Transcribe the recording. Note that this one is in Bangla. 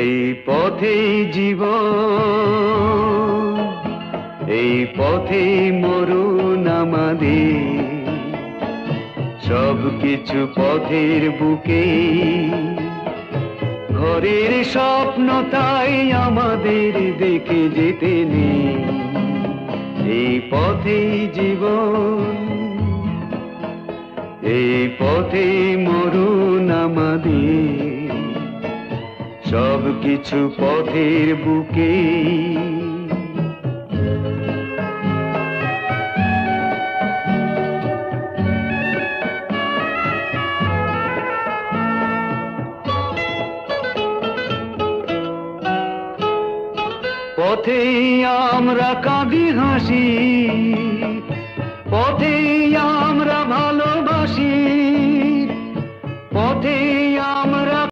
এই পথেই জীবন, এই পথেই মরণ আমাদের, সবকিছু পথের বুকে। ঘরের স্বপ্ন তাই আমাদের দেখে যেতে নেই, এই পথেই জীবন, এই পথেই মরণ আমাদের, সবকিছু পথের বুকে। পথেই আমরা কাঁদি হাসি, পথেই আমরা ভালো